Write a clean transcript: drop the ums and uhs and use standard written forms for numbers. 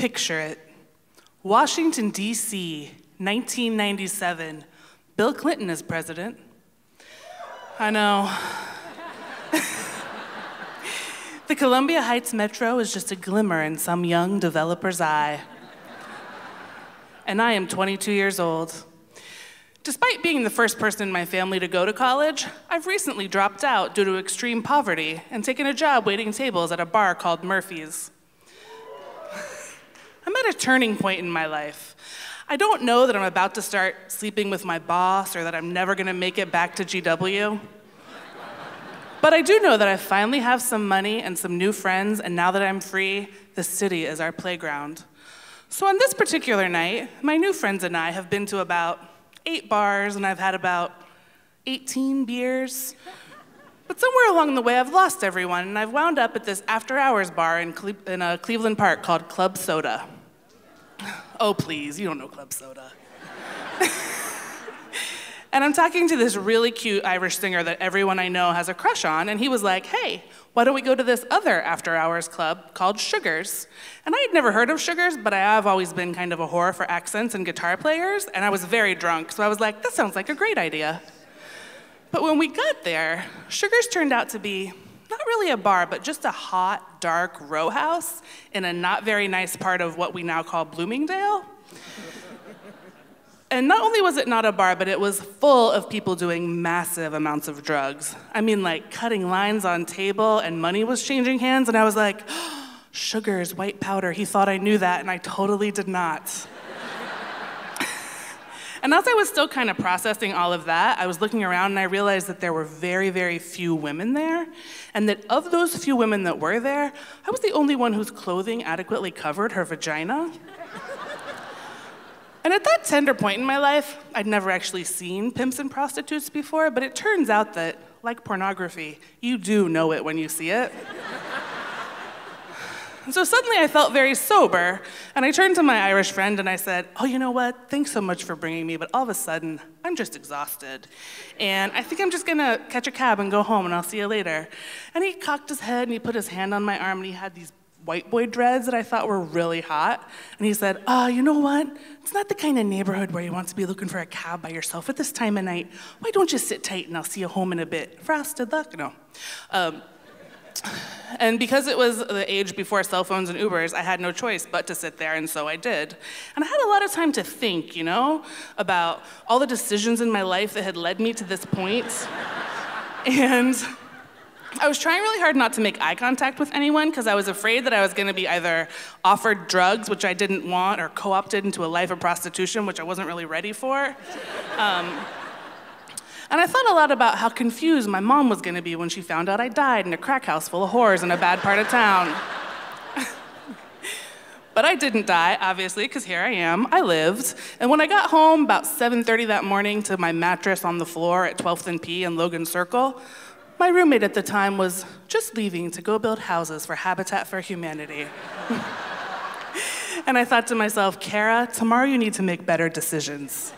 Picture it. Washington, D.C., 1997. Bill Clinton is president. I know. The Columbia Heights Metro is just a glimmer in some young developer's eye. And I am 22 years old. Despite being the first person in my family to go to college, I've recently dropped out due to extreme poverty and taken a job waiting tables at a bar called Murphy's. I'm at a turning point in my life. I don't know that I'm about to start sleeping with my boss or that I'm never gonna make it back to GW. But I do know that I finally have some money and some new friends, and now that I'm free, the city is our playground. So on this particular night, my new friends and I have been to about 8 bars, and I've had about 18 beers. But somewhere along the way, I've lost everyone, and I've wound up at this after-hours bar in Cleveland Park called Club Soda. Oh, please, you don't know Club Soda. And I'm talking to this really cute Irish singer that everyone I know has a crush on, and he was like, hey, why don't we go to this other after-hours club called Sugars? And I had never heard of Sugars, but I have always been kind of a whore for accents and guitar players, and I was very drunk, so I was like, that sounds like a great idea. But when we got there, Sugars turned out to be not really a bar, but just a hot, dark row house in a not very nice part of what we now call Bloomingdale. And not only was it not a bar, but it was full of people doing massive amounts of drugs. I mean, like cutting lines on table, and money was changing hands, and I was like, oh, Sugars, white powder, he thought I knew that, and I totally did not. And as I was still kind of processing all of that, I was looking around and I realized that there were very, very few women there, and that of those few women that were there, I was the only one whose clothing adequately covered her vagina. And at that tender point in my life, I'd never actually seen pimps and prostitutes before, but it turns out that, like pornography, you do know it when you see it. And so suddenly I felt very sober, and I turned to my Irish friend and I said, oh, you know what? Thanks so much for bringing me, but all of a sudden, I'm just exhausted. And I think I'm just gonna catch a cab and go home, and I'll see you later. And he cocked his head and he put his hand on my arm, and he had these white boy dreads that I thought were really hot. And he said, you know what? It's not the kind of neighborhood where you want to be looking for a cab by yourself at this time of night. Why don't you sit tight and I'll see you home in a bit. Frosted luck? No. And because it was the age before cell phones and Ubers, I had no choice but to sit there, and so I did. And I had a lot of time to think, you know, about all the decisions in my life that had led me to this point. And I was trying really hard not to make eye contact with anyone because I was afraid that I was gonna be either offered drugs, which I didn't want, or co-opted into a life of prostitution, which I wasn't really ready for. And I thought a lot about how confused my mom was gonna be when she found out I died in a crack house full of whores in a bad part of town. But I didn't die, obviously, because here I am, I lived. And when I got home about 7:30 that morning to my mattress on the floor at 12th and P in Logan Circle, my roommate at the time was just leaving to go build houses for Habitat for Humanity. And I thought to myself, Cara, tomorrow you need to make better decisions.